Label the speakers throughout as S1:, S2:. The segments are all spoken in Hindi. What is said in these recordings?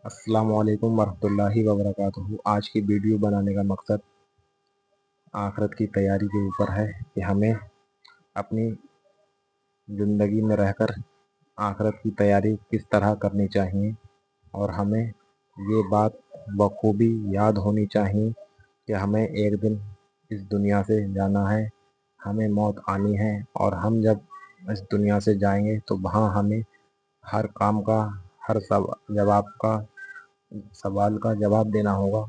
S1: अस्सलाम वालेकुम वरहमतुल्लाहि वबरकातुहू। आज की वीडियो बनाने का मकसद आखिरत की तैयारी के ऊपर है कि हमें अपनी ज़िंदगी में रहकर आखिरत की तैयारी किस तरह करनी चाहिए और हमें ये बात बखूबी याद होनी चाहिए कि हमें एक दिन इस दुनिया से जाना है, हमें मौत आनी है और हम जब इस दुनिया से जाएंगे तो वहाँ हमें हर काम का, हर सवाल का जवाब देना होगा।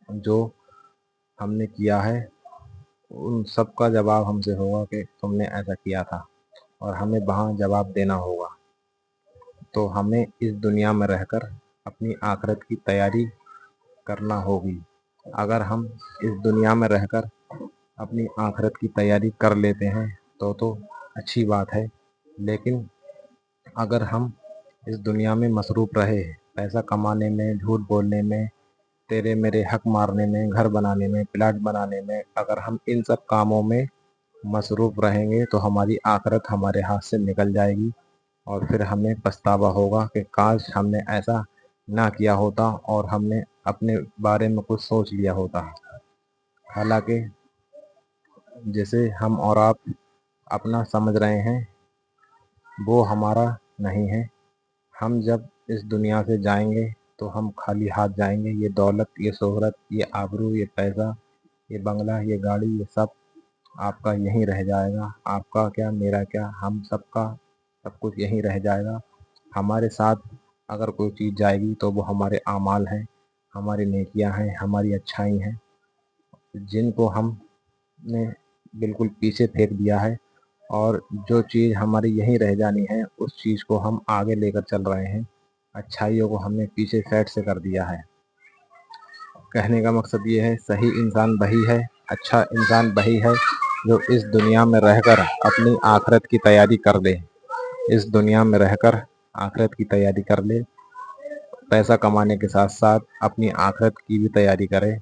S1: जो हमने किया है उन सब का जवाब हमसे होगा कि तुमने ऐसा किया था और हमें वहाँ जवाब देना होगा। तो हमें इस दुनिया में रहकर अपनी आखिरत की तैयारी करना होगी। अगर हम इस दुनिया में रहकर अपनी आखिरत की तैयारी कर लेते हैं तो अच्छी बात है, लेकिन अगर हम इस दुनिया में मसरूफ़ रहे पैसा कमाने में, झूठ बोलने में, तेरे मेरे हक मारने में, घर बनाने में, प्लाट बनाने में, अगर हम इन सब कामों में मसरूफ़ रहेंगे तो हमारी आखिरत हमारे हाथ से निकल जाएगी और फिर हमें पछतावा होगा कि काश हमने ऐसा ना किया होता और हमने अपने बारे में कुछ सोच लिया होता। हालांकि जैसे हम और आप अपना समझ रहे हैं वो हमारा नहीं है। हम जब इस दुनिया से जाएंगे तो हम खाली हाथ जाएंगे। ये दौलत, ये शोहरत, ये आबरू, ये पैसा, ये बंगला, ये गाड़ी, ये सब आपका यहीं रह जाएगा। आपका क्या, मेरा क्या, हम सबका सब कुछ यहीं रह जाएगा। हमारे साथ अगर कोई चीज़ जाएगी तो वो हमारे आमाल हैं, हमारी नेकियां हैं, हमारी अच्छाई हैं, जिनको हमने बिल्कुल पीछे फेंक दिया है। और जो चीज़ हमारी यहीं रह जानी है उस चीज़ को हम आगे लेकर चल रहे हैं। अच्छाइयों को हमने पीछे साइड से कर दिया है। कहने का मकसद ये है, सही इंसान वही है, अच्छा इंसान वही है जो इस दुनिया में रहकर अपनी आखिरत की तैयारी कर ले। इस दुनिया में रहकर आखिरत की तैयारी कर ले, पैसा कमाने के साथ साथ अपनी आखिरत की भी तैयारी करे,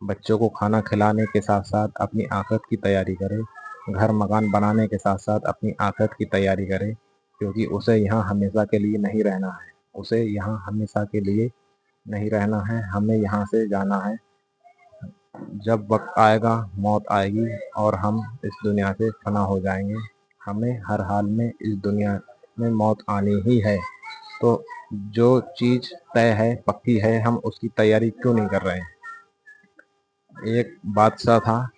S1: बच्चों को खाना खिलाने के साथ साथ अपनी आखिरत की तैयारी करे, घर मकान बनाने के साथ साथ अपनी आखिरत की तैयारी करे, क्योंकि उसे यहाँ हमेशा के लिए नहीं रहना है। उसे यहाँ हमेशा के लिए नहीं रहना है, हमें यहाँ से जाना है। जब वक्त आएगा मौत आएगी और हम इस दुनिया से फना हो जाएंगे। हमें हर हाल में इस दुनिया में मौत आनी ही है। तो जो चीज़ तय है, पक्की है, हम उसकी तैयारी क्यों नहीं कर रहे हैं। एक बादशाह था,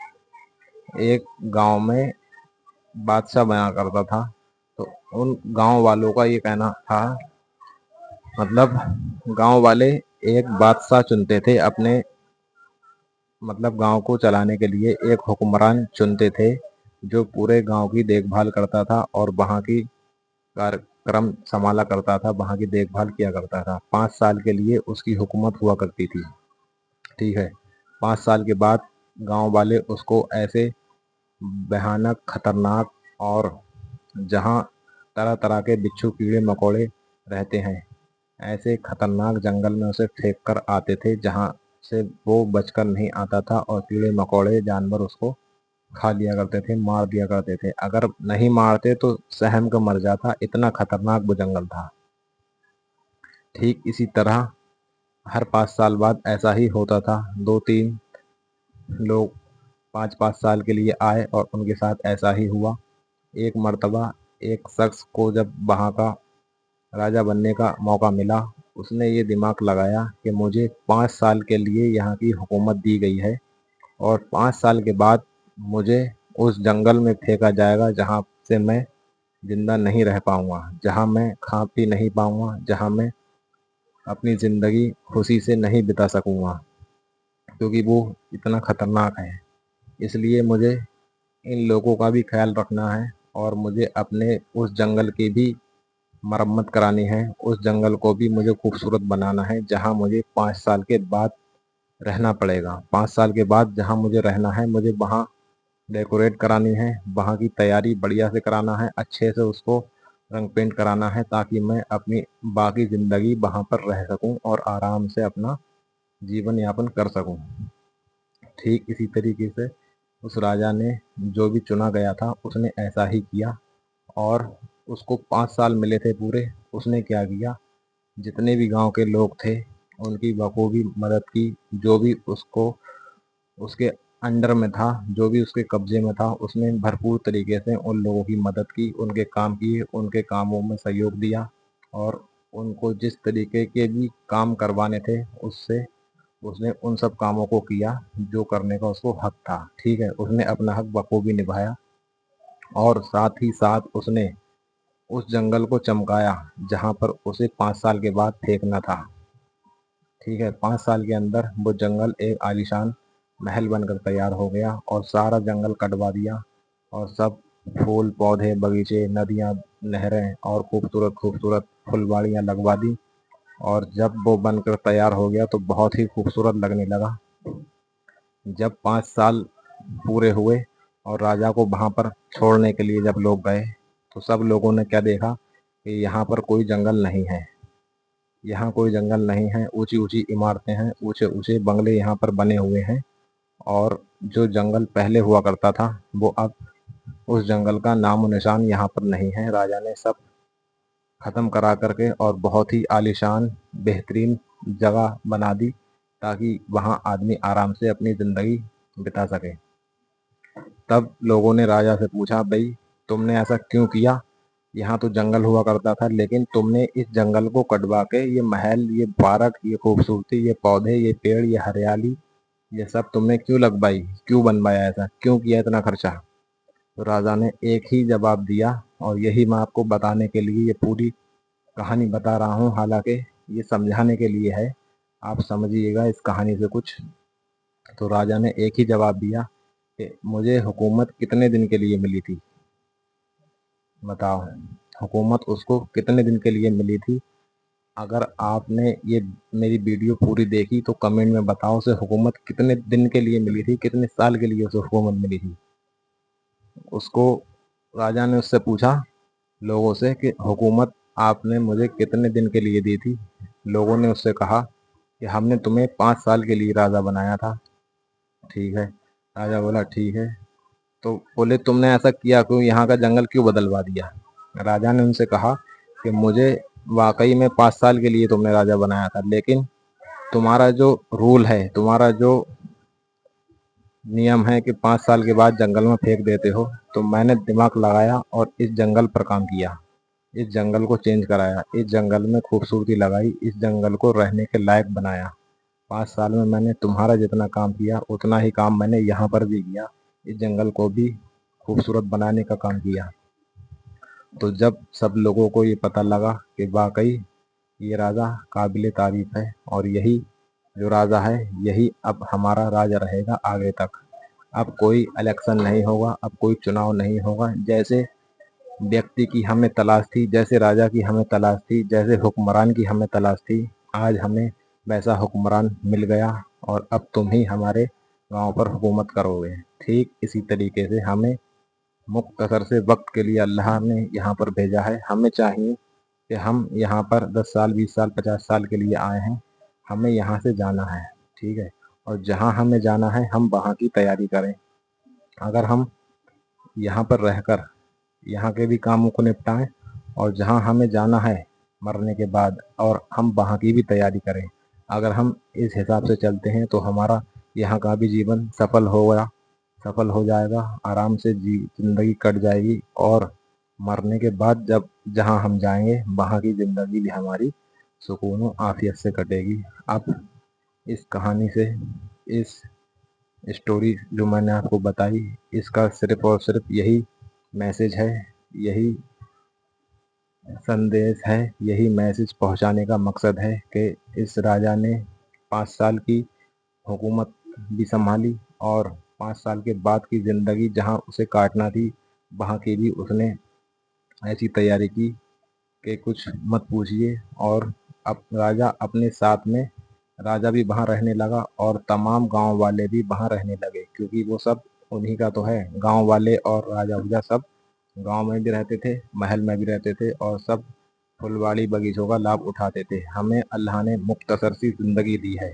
S1: एक गांव में बादशाह बना करता था। तो उन गांव वालों का ये कहना था, मतलब गांव वाले एक बादशाह चुनते थे अपने, मतलब गांव को चलाने के लिए एक हुक्मरान चुनते थे जो पूरे गांव की देखभाल करता था और वहां की कार्यक्रम संभाला करता था, वहां की देखभाल किया करता था। 5 साल के लिए उसकी हुकूमत हुआ करती थी। ठीक है। 5 साल के बाद गांव वाले उसको ऐसे भयानक, खतरनाक और जहां तरह तरह के बिच्छू, कीड़े मकोड़े रहते हैं, ऐसे खतरनाक जंगल में उसे फेंक कर आते थे जहां से वो बचकर नहीं आता था और कीड़े मकोड़े जानवर उसको खा लिया करते थे, मार दिया करते थे। अगर नहीं मारते तो सहम कर मर जाता, इतना खतरनाक वो जंगल था। ठीक इसी तरह हर 5 साल बाद ऐसा ही होता था। 2-3 लोग 5-5 साल के लिए आए और उनके साथ ऐसा ही हुआ। एक मर्तबा एक शख्स को जब वहाँ का राजा बनने का मौका मिला, उसने ये दिमाग लगाया कि मुझे 5 साल के लिए यहाँ की हुकूमत दी गई है और 5 साल के बाद मुझे उस जंगल में फेंका जाएगा जहाँ से मैं जिंदा नहीं रह पाऊंगा, जहाँ मैं खा पी नहीं पाऊंगा, जहाँ मैं अपनी ज़िंदगी खुशी से नहीं बिता सकूंगा, क्योंकि वो इतना खतरनाक है। इसलिए मुझे इन लोगों का भी ख्याल रखना है और मुझे अपने उस जंगल की भी मरम्मत करानी है। उस जंगल को भी मुझे खूबसूरत बनाना है जहाँ मुझे 5 साल के बाद रहना पड़ेगा। 5 साल के बाद जहाँ मुझे रहना है, मुझे वहाँ डेकोरेट करानी है, वहाँ की तैयारी बढ़िया से कराना है, अच्छे से उसको रंग पेंट कराना है, ताकि मैं अपनी बाकी ज़िंदगी वहाँ पर रह सकूँ और आराम से अपना जीवन यापन कर सकूँ। ठीक इसी तरीके से उस राजा ने, जो भी चुना गया था, उसने ऐसा ही किया और उसको 5 साल मिले थे पूरे। उसने क्या किया, जितने भी गांव के लोग थे उनकी बखूबी मदद की। जो भी उसको उसके अंडर में था, जो भी उसके कब्जे में था, उसने भरपूर तरीके से उन लोगों की मदद की, उनके काम किए, उनके कामों में सहयोग दिया और उनको जिस तरीके के भी काम करवाने थे उससे उसने उन सब कामों को किया जो करने का उसको हक था। ठीक है, उसने अपना हक बखूबी निभाया और साथ ही साथ उसने उस जंगल को चमकाया जहां पर उसे 5 साल के बाद फेंकना था। ठीक है, 5 साल के अंदर वो जंगल एक आलीशान महल बनकर तैयार हो गया और सारा जंगल कटवा दिया और सब फूल पौधे बगीचे नदियां नहरें और खूबसूरत खूबसूरत फुलवाड़ियां लगवा दी। और जब वो बनकर तैयार हो गया तो बहुत ही खूबसूरत लगने लगा। जब 5 साल पूरे हुए और राजा को वहां पर छोड़ने के लिए जब लोग गए तो सब लोगों ने क्या देखा कि यहाँ पर कोई जंगल नहीं है। यहाँ कोई जंगल नहीं है, ऊंची ऊंची इमारतें हैं, ऊंचे ऊंचे बंगले यहाँ पर बने हुए हैं और जो जंगल पहले हुआ करता था वो अब उस जंगल का नामो निशान यहाँ पर नहीं है। राजा ने सब खत्म करा करके और बहुत ही आलीशान बेहतरीन जगह बना दी ताकि वहाँ आदमी आराम से अपनी जिंदगी बिता सके। तब लोगों ने राजा से पूछा, भाई तुमने ऐसा क्यों किया? यहाँ तो जंगल हुआ करता था लेकिन तुमने इस जंगल को कटवा के ये महल, ये पार्क, ये खूबसूरती, ये पौधे, ये पेड़, ये हरियाली, ये सब तुमने क्यों लगवाई, क्यों बनवाया, ऐसा क्यों किया, इतना खर्चा? तो राजा ने एक ही जवाब दिया और यही मैं आपको बताने के लिए ये पूरी कहानी बता रहा हूँ। हालांकि ये समझाने के लिए है, आप समझिएगा इस कहानी से कुछ। तो राजा ने एक ही जवाब दिया कि मुझे हुकूमत कितने दिन के लिए मिली थी? बताओ, हुकूमत उसको कितने दिन के लिए मिली थी? अगर आपने ये मेरी वीडियो पूरी देखी तो कमेंट में बताओ उसे हुकूमत कितने दिन के लिए मिली थी, कितने साल के लिए उसे हुकूमत मिली थी। उसको राजा ने उससे पूछा लोगों से कि हुकूमत आपने मुझे कितने दिन के लिए दी थी? लोगों ने उससे कहा कि हमने तुम्हें 5 साल के लिए राजा बनाया था। ठीक है, राजा बोला ठीक है। तो बोले तुमने ऐसा किया क्यों, यहाँ का जंगल क्यों बदलवा दिया? राजा ने उनसे कहा कि मुझे वाकई में 5 साल के लिए तुमने राजा बनाया था, लेकिन तुम्हारा जो रूल है, तुम्हारा जो नियम है कि 5 साल के बाद जंगल में फेंक देते हो, तो मैंने दिमाग लगाया और इस जंगल पर काम किया, इस जंगल को चेंज कराया, इस जंगल में खूबसूरती लगाई, इस जंगल को रहने के लायक बनाया। 5 साल में मैंने तुम्हारा जितना काम किया उतना ही काम मैंने यहाँ पर भी किया, इस जंगल को भी खूबसूरत बनाने का काम किया। तो जब सब लोगों को ये पता लगा कि वाकई ये राजा काबिल तारीफ है और यही जो राजा है यही अब हमारा राजा रहेगा आगे तक। अब कोई इलेक्शन नहीं होगा, अब कोई चुनाव नहीं होगा। जैसे व्यक्ति की हमें तलाश थी, जैसे राजा की हमें तलाश थी, जैसे हुक्मरान की हमें तलाश थी, आज हमें वैसा हुक्मरान मिल गया और अब तुम ही हमारे गांव पर हुकूमत करोगे। ठीक इसी तरीके से हमें मुख्तसर से वक्त के लिए अल्लाह ने यहाँ पर भेजा है। हमें चाहिए कि हम यहाँ पर 10 साल 20 साल 50 साल के लिए आए हैं, हमें यहाँ से जाना है। ठीक है, और जहाँ हमें जाना है हम वहाँ की तैयारी करें। अगर हम यहाँ पर रहकर यहाँ के भी कामों को निपटाएं और जहाँ हमें जाना है मरने के बाद और हम वहाँ की भी तैयारी करें, अगर हम इस हिसाब से चलते हैं तो हमारा यहाँ का भी जीवन सफल हो जाएगा, आराम से जिंदगी कट जाएगी और मरने के बाद जब जहाँ हम जाएंगे वहाँ की ज़िंदगी भी हमारी सुकून और आफियत से कटेगी। अब इस कहानी से, इस स्टोरी जो मैंने आपको बताई, इसका सिर्फ और सिर्फ यही मैसेज है, यही संदेश है, यही मैसेज पहुंचाने का मकसद है कि इस राजा ने 5 साल की हुकूमत भी संभाली और 5 साल के बाद की ज़िंदगी जहां उसे काटना थी वहां की भी उसने ऐसी तैयारी की कि कुछ मत पूछिए। और अब राजा अपने साथ में, राजा भी वहां रहने लगा और तमाम गांव वाले भी वहां रहने लगे, क्योंकि वो सब उन्हीं का तो है। गांव वाले और राजा उजा सब गांव में भी रहते थे, महल में भी रहते थे और सब फुलवाड़ी बगीचों का लाभ उठाते थे। हमें अल्लाह ने मुख्तसर सी जिंदगी दी है,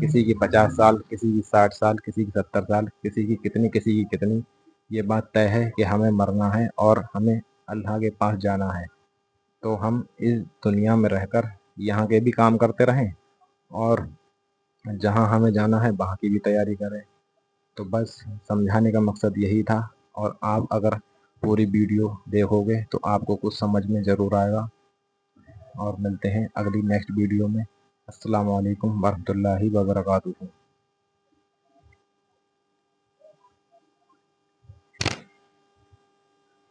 S1: किसी की 50 साल, किसी की 60 साल, किसी की 70 साल, किसी की कितनी, किसी की कितनी। ये बात तय है कि हमें मरना है और हमें अल्लाह के पास जाना है। तो हम इस दुनिया में रहकर यहाँ के भी काम करते रहें और जहाँ हमें जाना है वहाँ की भी तैयारी करें। तो बस समझाने का मकसद यही था, और आप अगर पूरी वीडियो देखोगे तो आपको कुछ समझ में ज़रूर आएगा। और मिलते हैं अगली नेक्स्ट वीडियो में। अस्सलाम वालेकुम वरहमतुल्लाहि वबरकातुहू।